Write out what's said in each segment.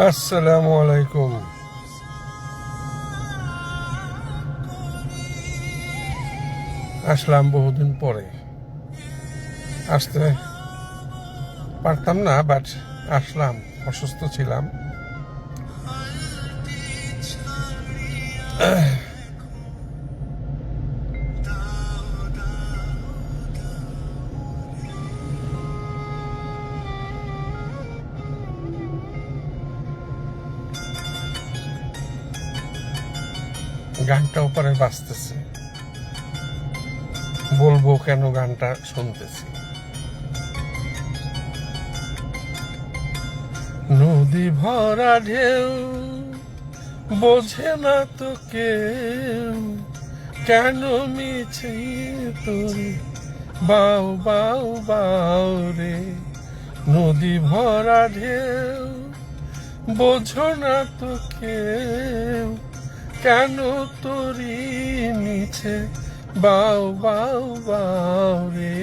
আসসালামু আলাইকুম। আসলাম বহুদিন পরে। আসতে পারতাম না, বাট আসলাম। অসুস্থ ছিলাম। গানটা উপরে বাজতেছে, বলবো কেন গানটা শুনতেছি। নদী ভরা ঢেউ, বোঝে না তো কেউ, কেন মিছে তোরে বাউ বাউ বাউ রে। নদী ভরা ঢেউ, বোঝো না তো কেউ, কেন তোরি মিছে বাউ বাউ বাউ রে।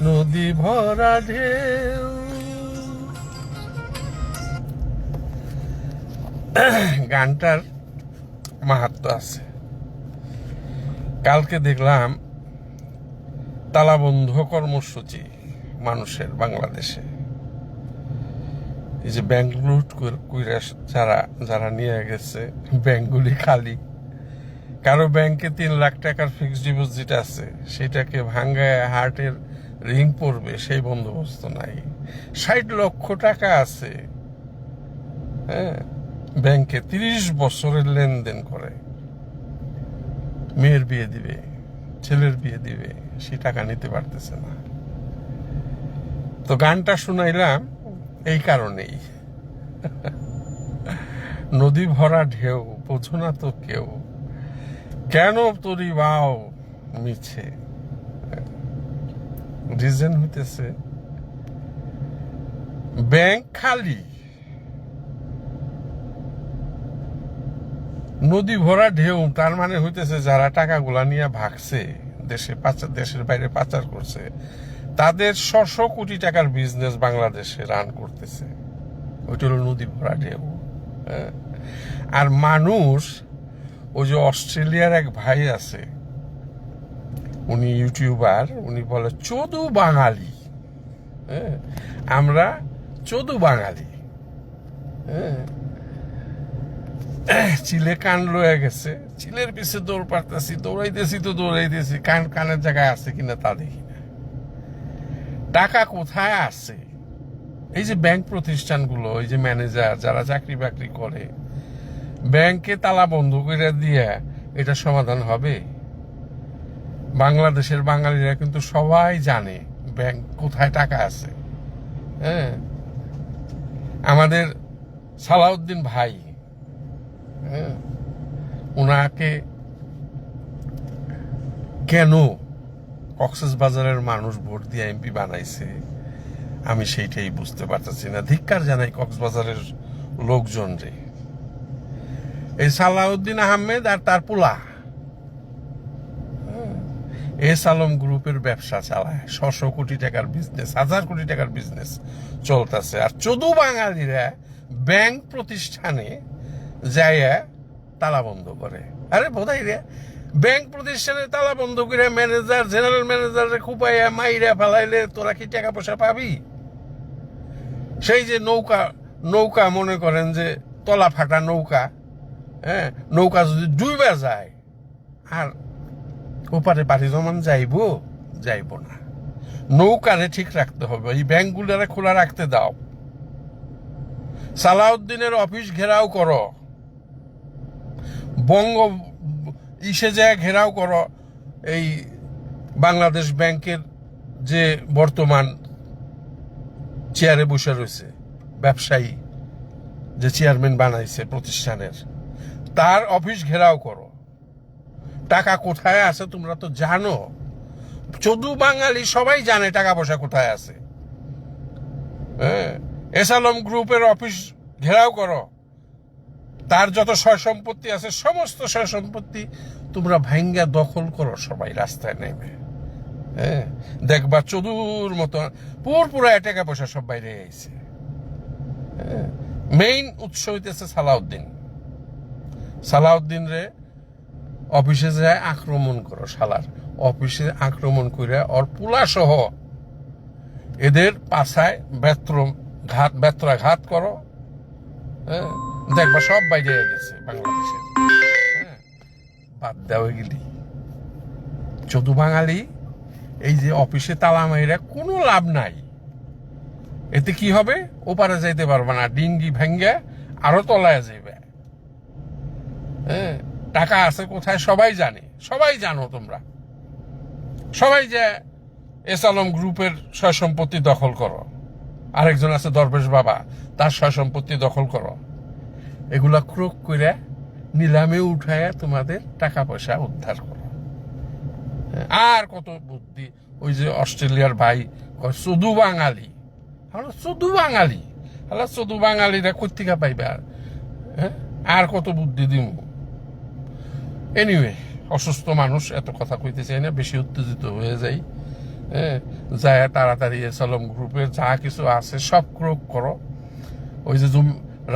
নদী ভরা ঢেউ। গানটার মাহাত্ম্য আছে। কালকে দেখলাম তালাবন্ধ কর্মসূচি মানুষের বাংলাদেশে। এই যে ব্যাংক লুট কইরা যারা যারা নিয়ে গেছে, ব্যাংকগুলি খালি। কারো ব্যাংকে 3 লাখ টাকার ফিক্সড ডিপোজিট আছে, সেটাকে ভাঙ্গায় হার্টের রিং পড়বে সেই বন্দোবস্ত নাই। 60 লক্ষ টাকা আছে, হ্যাঁ, ব্যাংকে 30 বছরের লেনদেন করে। মেয়ের বিয়ে দিবে, ছেলের বিয়ে দিবে, সে টাকা নিতে পারতেছে না। তো গানটা শুনাইলাম এই কারণেই। নদী ভরা ঢেউ, বোঝো না তো কেউ, কেন তোরি বাও মিছে। রিজন হইতেছে ব্যাংক খালি, নদী ভরা ঢেউ। তার মানে হইতেছে যারা টাকাগুলা নিয়ে ভাগছে, দেশের বাইরে পাচার করছে, তাদের 600 কোটি টাকার বিজনেস বাংলাদেশে রান করতেছে। ওইটা হলো নদী ভরা ঢেউ। আর মানুষ, ওই যে অস্ট্রেলিয়ার এক ভাই আছে, উনি ইউটিউবার, উনি বলে চোদু বাঙালি। আমরা চোদু বাঙালি। চিলে কান লয়ে গেছে, চিলের পিছে দৌড় পারতেছি, দৌড়াইতেছি, কানের জায়গায় আছে কিনা তা দেখি না। টাকা কোথায় আছে? এই যে ব্যাংক প্রতিষ্ঠানগুলো, এই যে ম্যানেজার যারা চাকরি বাকরি করে, ব্যাংকে তালা বন্ধ করে দিয়ে এটা সমাধান হবে? বাংলাদেশের বাঙালিরা কিন্তু সবাই জানে ব্যাংক কোথায় টাকা আছে। হ্যাঁ, আমাদের সালাউদ্দিন ভাই, ওনাকে কেন কক্সবাজারের মানুষ ভোট দিয়ে এমপি বানাইছে, আমি সেইটাই বুঝতে পারতেছি না। ধিক্কার জানাই কক্সবাজারের লোকজন রে। এই সালাউদ্দিন আহমেদ আর তার পোলা এস আলম গ্রুপের ব্যবসা চালায়, 600 কোটি টাকার বিজনেস, 1000 কোটি টাকার বিজনেস চলতেছে। আর চোদু বাঙালিরা ব্যাংক প্রতিষ্ঠানে যাইয়া তালা বন্ধ করে। আরে বোধহয় রে, ব্যাংক প্রতিষ্ঠানে তালা বন্ধ করে ম্যানেজার, জেনারেল ম্যানেজার খুপাইয়া মাইরা ফেলাইলে তোরা কি টাকা পয়সা পাবি? সেই যে নৌকা মনে করেন যে তলা ফাটা নৌকা, হ্যাঁ, নৌকা যদি ডুবে যায়, আর ওপারে পাড়ি জমান যাইব না। নৌকারে ঠিক রাখতে হবে, এই ব্যাংকগুলোরে খোলা রাখতে দাও। সালাউদ্দিনের অফিস ঘেরাও করো, ইসে যায় ঘেরাও করো। এই বাংলাদেশ ব্যাংকের যে বর্তমান চেয়ারে বসে রয়েছে ব্যবসায়ী, যে চেয়ারম্যান বানাইছে প্রতিষ্ঠানের, তার অফিস ঘেরাও করো। টাকা কোথায় আছে তোমরা তো জানো। চোদু বাঙালি সবাই জানে টাকা পয়সা কোথায় আছে। এস আলম গ্রুপের অফিস ঘেরাও করো, তার যত সয় সম্পত্তি আছে সমস্ত সয় সম্পত্তি তোমরা ভাঙ্গা দখল করো, সবাই রাস্তায় নেমে। দেখবা চোদুর মতো পুরা টাকা পয়সা সব বাইরে আইছে। মেইন উৎস হইতেছে সালাউদ্দিন রে অফিসে যায় আক্রমণ করো, শালার অফিসে আক্রমণ করে ওর পুলা সহ এদের পাছায় বেত্রাঘাত করো, হ্যাঁ, দেখবা সব বাইরে গেছে বাংলাদেশের। হ্যাঁ, বাদ দেওয়া গেলি চোদ্দ বাঙালি এই যে অফিসে তালা মাইরা কোনো লাভ নাই। এতে কি হবে? ওপারে যাইতে পারবে না, ডিঙ্গি ভেঙ্গে আরো তলায় যাইবে। হ্যাঁ, টাকা আছে কোথায় সবাই জানো তোমরা সবাই, যে এস আলম গ্রুপের সয় সম্পত্তি দখল করো, আরেকজন আছে দরবেশ বাবা, তার সয় সম্পত্তি দখল করো, এগুলা ক্রোক করে নিলামে উঠায় তোমাদের টাকা পয়সা উদ্ধার করো। আর কত বুদ্ধি, ওই যে অস্ট্রেলিয়ার ভাই শুধু বাঙালি, শুধু বাঙালিরা কোথেকে পাইবে? আর কত বুদ্ধি দিব। এনিওয়ে, অসুস্থ মানুষ, এত কথা কইতে চাই না, বেশি উত্তেজিত হয়ে যাই। হ্যাঁ, যায় তাড়াতাড়ি এস আলম গ্রুপের যা কিছু আছে সব ক্রোক করো। ওই যে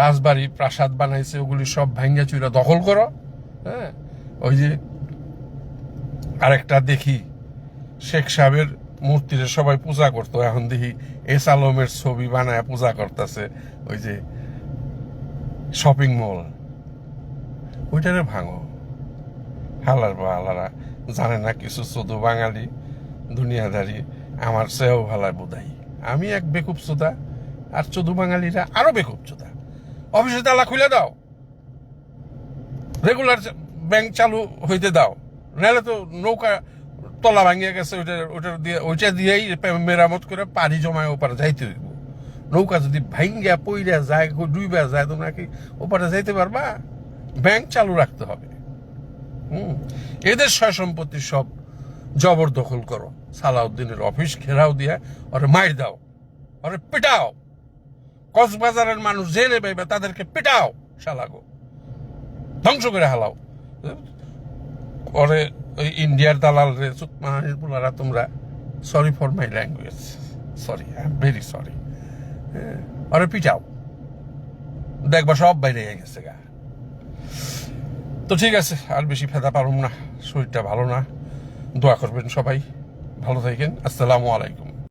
রাজবাড়ি প্রাসাদ বানাইছে ওগুলি সব ভাঙ্গা চুরা দখল করো। হ্যাঁ, ওই যে আরেকটা দেখি শেখ সাহেবের মূর্তিরে সবাই পূজা করতো, এখন দেখি এস আলমের ছবি বানায় পূজা করতেছে ওই যে শপিং মল, ওইটারে ভাঙো। হালারা জানে না কিছু, শুধু বাঙালি দুনিয়াদারি আমার চেয়েও ভালো বোধাই। আমি এক বেকুব চোদা, আর চোদ্দ বাঙালিরা আরো বেকুব চোদা। অফিসে তালা খুলে দাও, রেগুলার ব্যাংক চালু হইতে দাও, নাহলে তো নৌকা তলা ভাঙিয়ে গেছে, ওইটা দিয়েই মেরামত করে পানি জমায় ওপারে যাইতে হইব। নৌকা যদি ভাঙ্গা পইরা যায়, ডুইবা যায়, তোমরা কি ওপারে যাইতে পারবা? ব্যাংক চালু রাখতে হবে। এদের সয় সম্পত্তি সব জবরদখল করো, সালাউদ্দিনের অফিস ঘেরাও দিয়া ওরে মার দাও, ওরে পিটাও। কক্সবাজারের মানুষ জেনে পাইবে তাদেরকে পিটাও, শালাগো ধ্বংস করে হালাও। ওরে ওই ইন্ডিয়ার দালাল রে পুলারা, তোমরা sorry for my language, sorry, I am very sorry. ওরে পিটাও, দেখবা সব বাইরে গেছে গা। তো ঠিক আছে, আর বেশি ফেদা পারুম না, শরীরটা ভালো না। দোয়া করবেন সবাই, ভালো থাকেন। আসসালামু আলাইকুম।